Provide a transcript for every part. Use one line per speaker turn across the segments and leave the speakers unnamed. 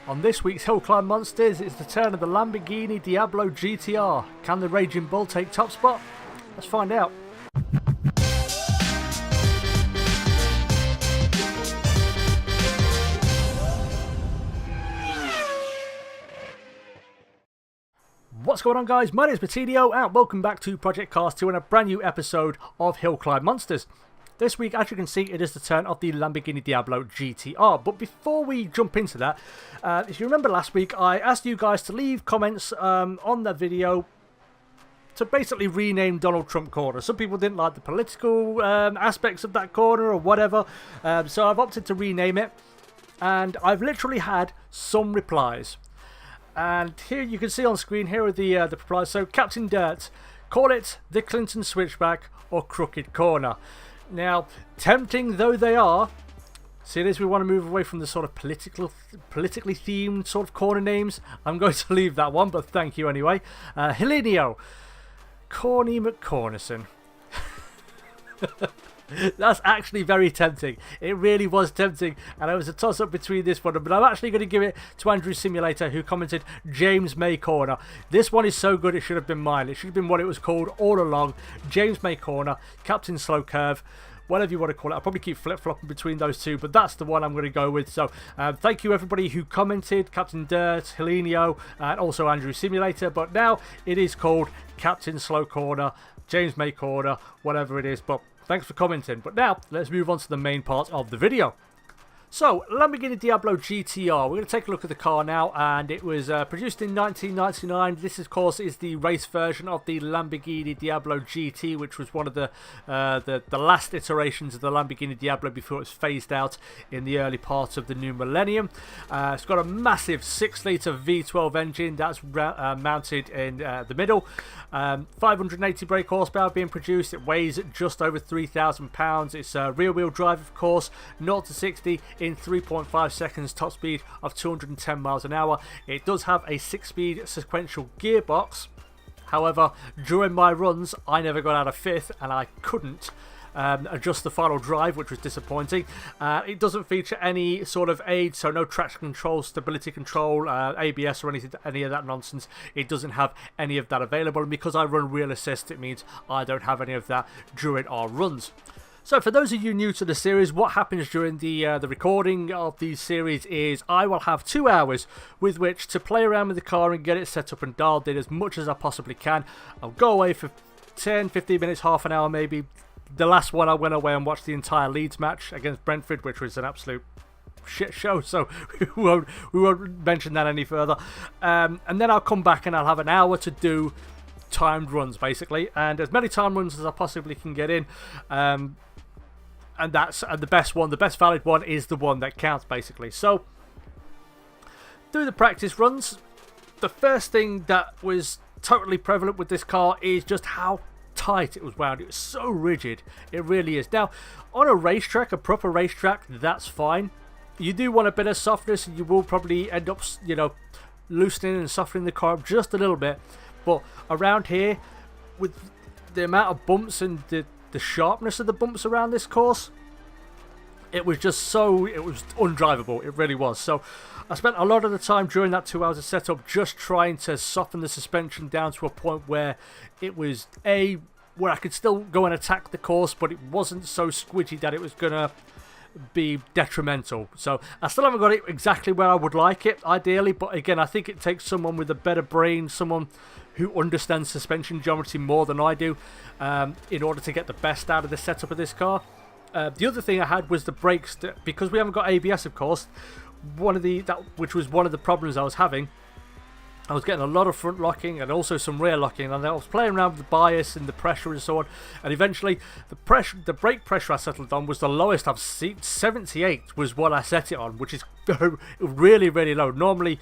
On this week's Hill Climb Monsters, it's the turn of the Lamborghini Diablo GTR. Can the Raging Bull take top spot? Let's find out. What's going on, guys? My name is Matinio and welcome back to Project Cars 2 and a brand new episode of Hill Climb Monsters. This week, as you can see, it is the turn of the Lamborghini Diablo GTR. But before we jump into that, if you remember last week, I asked you guys to leave comments on the video to basically rename Donald Trump corner. Some people didn't like the political aspects of that corner or whatever, so I've opted to rename it. And I've literally had some replies. And here you can see on screen, here are the replies. So, Captain Dirt, call it the Clinton Switchback or Crooked Corner. Now, tempting though they are, see this, we want to move away from the sort of politically themed sort of corner names. I'm going to leave that one, but thank you anyway. Helenio, Corny McCornison. That's actually very tempting. It really was tempting, and it was a toss-up between this one, but I'm actually going to give it to Andrew Simulator, who commented James May Corner. This one is so good it should have been mine. It should have been what it was called all along. James May Corner, Captain Slow Curve, whatever you want to call it. I'll probably keep flip-flopping between those two, but that's the one I'm going to go with. So thank you everybody who commented, Captain Dirt, Helenio, and also Andrew Simulator, but now it is called Captain Slow Corner, James May Corner, whatever it is, but thanks for commenting. But now, let's move on to the main part of the video. So, Lamborghini Diablo GTR. We're going to take a look at the car now, and it was produced in 1999. This, of course, is the race version of the Lamborghini Diablo GT, which was one of the last iterations of the Lamborghini Diablo before it was phased out in the early part of the new millennium. It's got a massive 6-litre V12 engine that's mounted in the middle. 580 brake horsepower being produced. It weighs just over 3,000 pounds. It's rear-wheel drive, of course, 0 to 60 in 3.5 seconds, top speed of 210 miles an hour. It does have a 6-speed sequential gearbox. However, during my runs, I never got out of 5th, and I couldn't adjust the final drive, which was disappointing. It doesn't feature any sort of aid, so no traction control, stability control, ABS or any of that nonsense. It doesn't have any of that available, and because I run real assist, it means I don't have any of that during our runs. So for those of you new to the series, what happens during the recording of these series is I will have 2 hours with which to play around with the car and get it set up and dialed in as much as I possibly can. I'll go away for 10, 15 minutes, half an hour maybe. The last one I went away and watched the entire Leeds match against Brentford, which was an absolute shit show, so we won't mention that any further. And then I'll come back and I'll have an hour to do timed runs basically, and as many time runs as I possibly can get in. And that's the best one, the best valid one is the one that counts basically. So, through the practice runs, the first thing that was totally prevalent with this car is just how tight it was wound. It was so rigid, it really is. Now, on a racetrack, a proper racetrack, that's fine. You do want a bit of softness, and you will probably end up, you know, loosening and softening the car up just a little bit. But around here, with the amount of bumps and the sharpness of the bumps around this course, it was undrivable. It really was. So I spent a lot of the time during that 2 hours of setup just trying to soften the suspension down to a point where it was where I could still go and attack the course, but it wasn't so squidgy that it was gonna be detrimental. So I still haven't got it exactly where I would like it ideally, but again, I think it takes someone with a better brain, someone who understands suspension geometry more than I do, in order to get the best out of the setup of this car. The other thing I had was the brakes, because we haven't got ABS, of course. Which was one of the problems I was having. I was getting a lot of front locking and also some rear locking, and I was playing around with the bias and the pressure and so on, and eventually the brake pressure I settled on was the lowest I've seen. 78 was what I set it on, which is really, really low. Normally,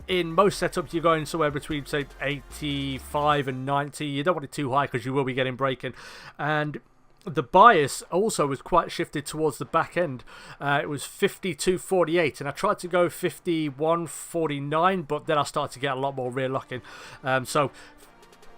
in most setups, you're going somewhere between, say, 85 and 90. You don't want it too high because you will be getting braking. And the bias also was quite shifted towards the back end. It was 52-48, and I tried to go 51-49, but then I started to get a lot more rear locking. So,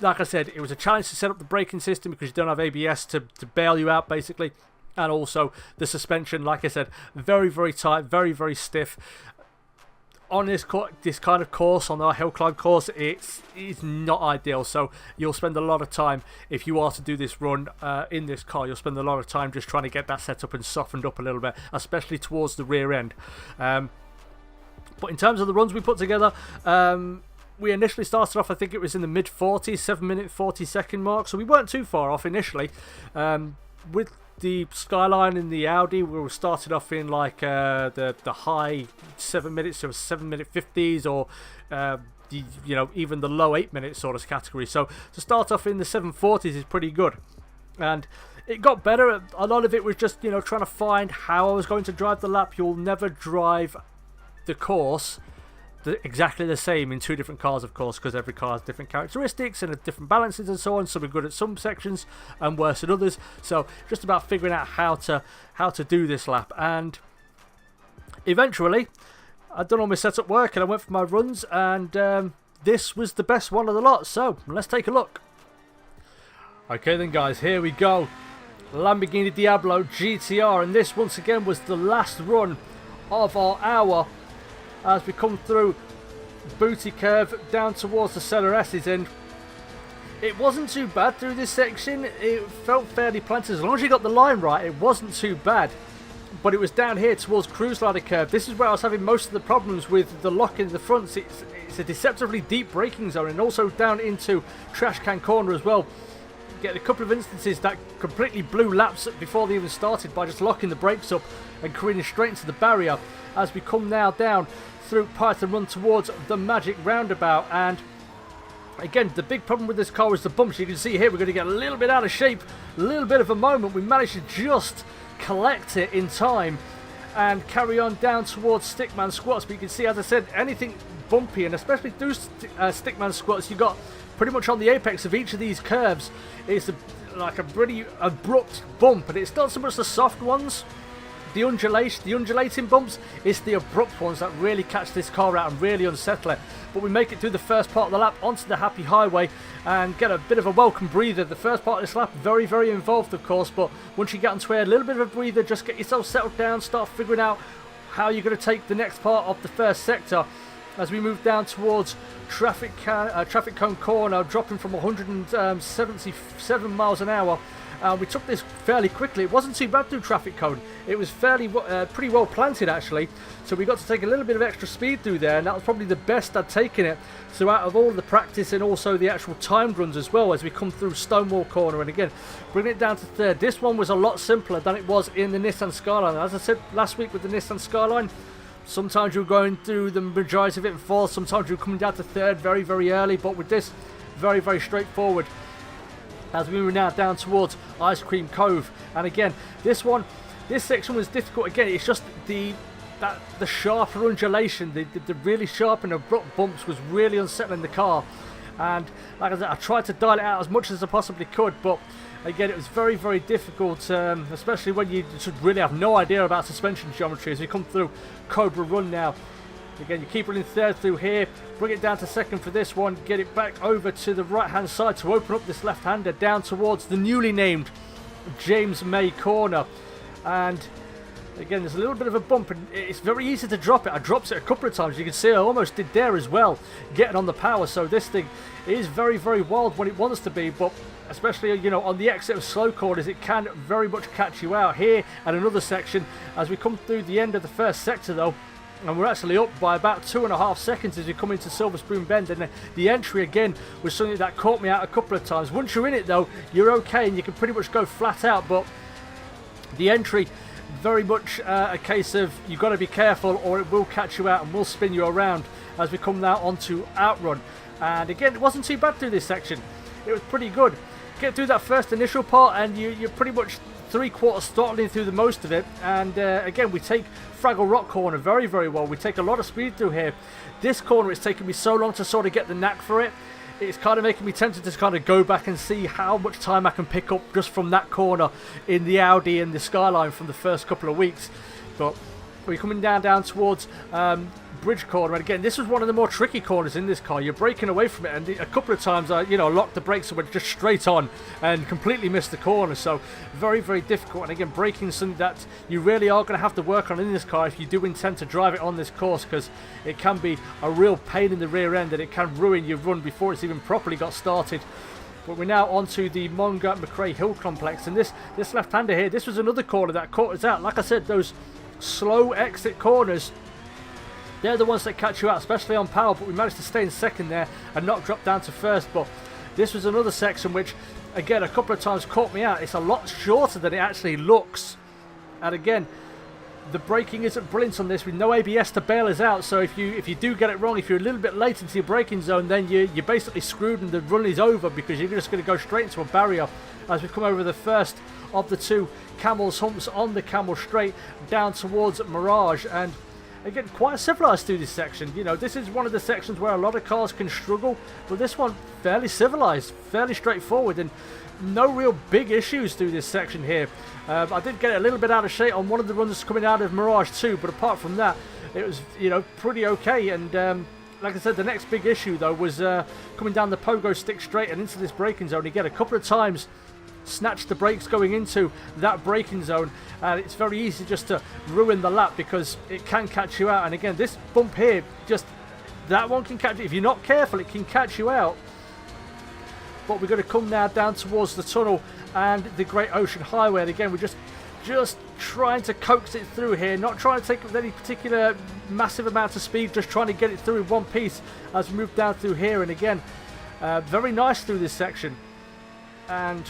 like I said, it was a challenge to set up the braking system because you don't have ABS to bail you out, basically. And also the suspension, like I said, very, very tight, very, very stiff. on this kind of course, on our hill climb course, it's not ideal. So you'll spend a lot of time, if you are to do this run in this car, you'll spend a lot of time just trying to get that set up and softened up a little bit, especially towards the rear end. But in terms of the runs we put together, we initially started off, I think it was in the mid-40s, 7-minute 40-second mark, so we weren't too far off initially. With the Skyline and the Audi, we were started off in like the high 7 minutes, so 7-minute 50s, or you know, even the low 8-minute sort of category. So to start off in the 740s is pretty good, and it got better. A lot of it was just, you know, trying to find how I was going to drive the lap. You'll never drive the course exactly the same in two different cars, of course, because every car has different characteristics and different balances and so on. Some are good at some sections and worse at others. So just about figuring out how to do this lap. And eventually I'd done all my setup work and I went for my runs, and this was the best one of the lot. So let's take a look. Okay then guys, here we go. Lamborghini Diablo GTR, and this once again was the last run of our hour as we come through Booty Curve down towards the Cellar S's, and it wasn't too bad through this section. It felt fairly planted. As long as you got the line right, it wasn't too bad. But it was down here towards Cruise Ladder Curve. This is where I was having most of the problems with the lock in the front. It's a deceptively deep braking zone, and also down into Trash Can Corner as well. Get a couple of instances that completely blew laps before they even started by just locking the brakes up and careening straight into the barrier as we come now down through Python Run towards the Magic Roundabout. And again, the big problem with this car is the bumps. You can see here we're going to get a little bit out of shape, a little bit of a moment. We managed to just collect it in time and carry on down towards Stickman Squats. But you can see, as I said, anything bumpy, and especially through Stickman Squats, you got pretty much on the apex of each of these curves, it's like a pretty abrupt bump, and it's not so much the soft ones, the undulating bumps, it's the abrupt ones that really catch this car out and really unsettle it. But we make it through the first part of the lap onto the happy highway and get a bit of a welcome breather. The first part of this lap, very, very involved, of course, but once you get onto here, a little bit of a breather, just get yourself settled down, start figuring out how you're going to take the next part of the first sector as we move down towards Traffic Cone Corner, dropping from 177 miles an hour. We took this fairly quickly. It wasn't too bad through Traffic Cone. It was fairly pretty well planted, actually. So we got to take a little bit of extra speed through there, and that was probably the best I'd taken it. So out of all the practice and also the actual timed runs as well, as we come through Stonewall Corner, and again, bringing it down to third. This one was a lot simpler than it was in the Nissan Skyline. As I said last week with the Nissan Skyline, sometimes you're going through the majority of it in fourth, sometimes you're coming down to third very, very early, but with this, very, very straightforward. As we move now down towards Ice Cream Cove, and again, this section was difficult. Again, it's just the sharper undulation, the really sharp and abrupt bumps was really unsettling the car. And like I said, I tried to dial it out as much as I possibly could, but again, it was very, very difficult, especially when you should really have no idea about suspension geometry. As we come through Cobra Run now, again, you keep running third through here, bring it down to second for this one, get it back over to the right hand side to open up this left-hander down towards the newly named James May Corner. And again, there's a little bit of a bump, and it's very easy to drop it. I dropped it a couple of times. You can see I almost did there as well, getting on the power. So this thing is very, very wild when it wants to be, but especially, you know, on the exit of slow corners, it can very much catch you out. Here and another section, as we come through the end of the first sector though, and we're actually up by about 2.5 seconds as we come into Silver Spoon Bend, and the entry again was something that caught me out a couple of times. Once you're in it though, you're okay and you can pretty much go flat out, but the entry, very much a case of you've got to be careful or it will catch you out and will spin you around as we come now onto Outrun. And again, it wasn't too bad through this section. It was pretty good. Get through that first initial part and you're pretty much 3/4 throttling through the most of it. And again, we take Fraggle Rock Corner very, very well. We take a lot of speed through here. This corner, it's taken me so long to sort of get the knack for it. It's kind of making me tempted to kind of go back and see how much time I can pick up just from that corner in the Audi and the Skyline from the first couple of weeks. But we're coming down towards bridge corner, and again, this was one of the more tricky corners in this car. You're braking away from it, and a couple of times I locked the brakes and went just straight on and completely missed the corner. So very, very difficult. And again, braking is something that you really are going to have to work on in this car if you do intend to drive it on this course, because it can be a real pain in the rear end and it can ruin your run before it's even properly got started. But we're now onto the Monga McRae Hill Complex, and this left-hander here, this was another corner that caught us out. Like I said, those slow exit corners, they're the ones that catch you out, especially on power, but we managed to stay in second there and not drop down to first. But this was another section which, again, a couple of times caught me out. It's a lot shorter than it actually looks. And again, the braking isn't brilliant on this with no ABS to bail us out. So if you do get it wrong, if you're a little bit late into your braking zone, then you're basically screwed and the run is over, because you're just going to go straight into a barrier as we come over the first of the two Camel's humps on the Camel Straight down towards Mirage. And again, quite civilised through this section. This is one of the sections where a lot of cars can struggle, but this one fairly civilised, fairly straightforward, and no real big issues through this section here. I did get a little bit out of shape on one of the runs coming out of Mirage 2, but apart from that, it was pretty okay. And like I said, the next big issue though was coming down the pogo stick straight and into this braking zone. Again, a couple of times snatched the brakes going into that braking zone, and it's very easy just to ruin the lap because it can catch you out. And again, this bump here, just that one can catch you. If you're not careful, it can catch you out. But we're going to come now down towards the tunnel and the Great Ocean Highway, and again, we're just trying to coax it through here, not trying to take it with any particular massive amount of speed, just trying to get it through in one piece as we move down through here. And again, very nice through this section. And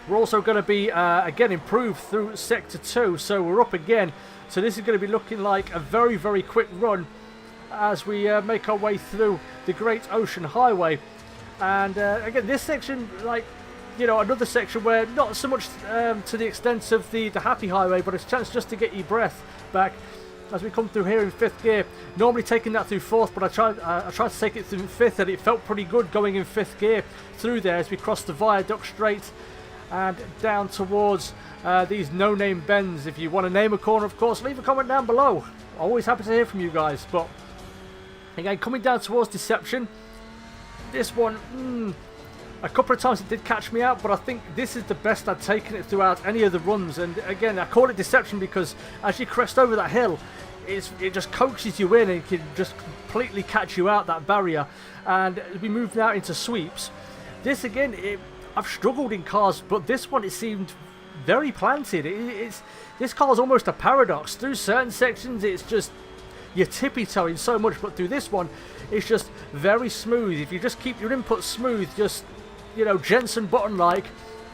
we're also going to be again improved through sector 2, so we're up again. So this is going to be looking like a very, very quick run as we make our way through the Great Ocean Highway. And again, this section, like, another section where not so much to the extent of the Happy Highway, but it's a chance just to get your breath back as we come through here in 5th gear. Normally taking that through 4th, but I tried to take it through 5th, and it felt pretty good going in 5th gear through there as we cross the viaduct straight and down towards these no-name bends. If you want to name a corner, of course, leave a comment down below. Always happy to hear from you guys. But again, coming down towards Deception, this one, a couple of times it did catch me out, but I think this is the best I've taken it throughout any of the runs. And again, I call it Deception because as you crest over that hill, it just coaxes you in and it can just completely catch you out, that barrier. And we move now into Sweeps. This again, I've struggled in cars, but this one, it seemed very planted. This car is almost a paradox. Through certain sections, it's just, you're tippy-toeing so much, but through this one, it's just very smooth. If you just keep your input smooth, just, Jensen Button-like,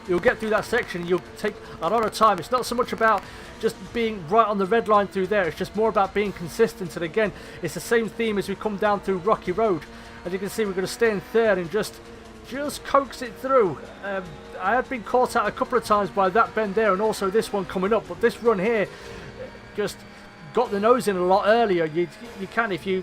you'll get through that section and you'll take a lot of time. It's not so much about just being right on the red line through there, it's just more about being consistent. And again, it's the same theme as we come down through Rocky Road. As you can see, we're going to stay in 3rd and just coax it through. I had been caught out a couple of times by that bend there and also this one coming up, but this run here just got the nose in a lot earlier. You can, if your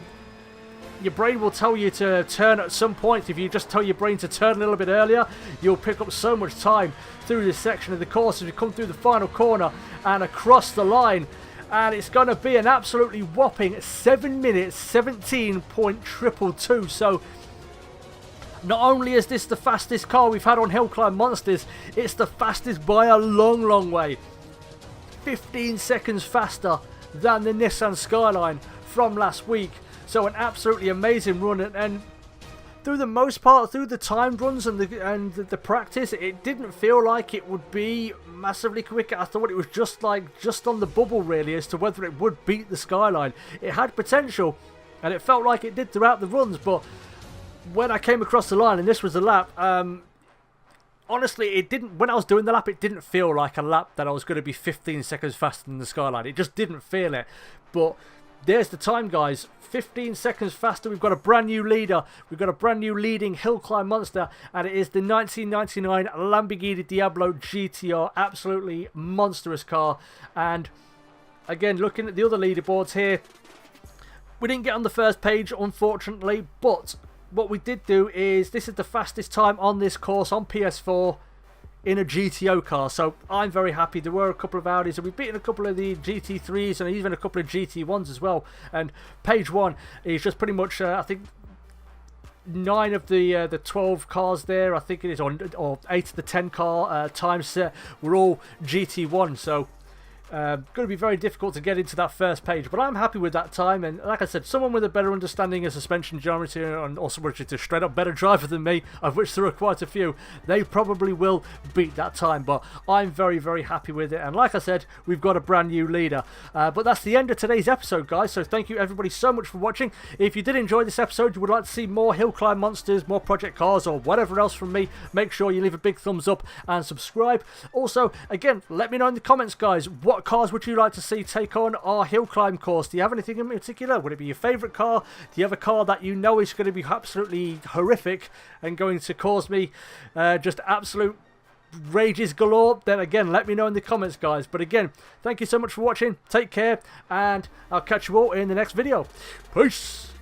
brain will tell you to turn at some point. If you just tell your brain to turn a little bit earlier, you'll pick up so much time through this section of the course as we come through the final corner and across the line. And it's going to be an absolutely whopping 7 minutes 17.222. So not only is this the fastest car we've had on Hill Climb Monsters, it's the fastest by a long, long way. 15 seconds faster than the Nissan Skyline from last week. So an absolutely amazing run, and through the most part, through the timed runs and the practice, it didn't feel like it would be massively quicker. I thought it was just on the bubble really as to whether it would beat the Skyline. It had potential, and it felt like it did throughout the runs, but when I came across the line and this was the lap, honestly, it didn't. When I was doing the lap, it didn't feel like a lap that I was going to be 15 seconds faster than the Skyline. It just didn't feel it. But there's the time, guys. 15 seconds faster. We've got a brand new leader. We've got a brand new leading hill climb monster, and it is the 1999 Lamborghini Diablo GTR. Absolutely monstrous car. And again, looking at the other leaderboards here, we didn't get on the first page, unfortunately, but what we did do is, this is the fastest time on this course on PS4 in a GTO car. So I'm very happy. There were a couple of Audis, and we've beaten a couple of the GT3s and even a couple of GT1s as well. And page 1 is just pretty much, I think, 9 of the 12 cars there, I think it is, or 8 of the 10 car time set were all GT1. So going to be very difficult to get into that first page, but I'm happy with that time. And like I said, someone with a better understanding of suspension geometry and also which is a straight up better driver than me, of which there are quite a few, they probably will beat that time. But I'm very, very happy with it. And like I said, we've got a brand new leader. But that's the end of today's episode, guys. So thank you everybody so much for watching. If you did enjoy this episode, you would like to see more hill climb monsters, more project cars, or whatever else from me, make sure you leave a big thumbs up and subscribe. Also, again, let me know in the comments, guys, what cars would you like to see take on our hill climb course? Do you have anything in particular? Would it be your favourite car? Do you have a car that you know is going to be absolutely horrific and going to cause me just absolute rages galore? Then again, let me know in the comments, guys. But again, thank you so much for watching. Take care, and I'll catch you all in the next video. Peace!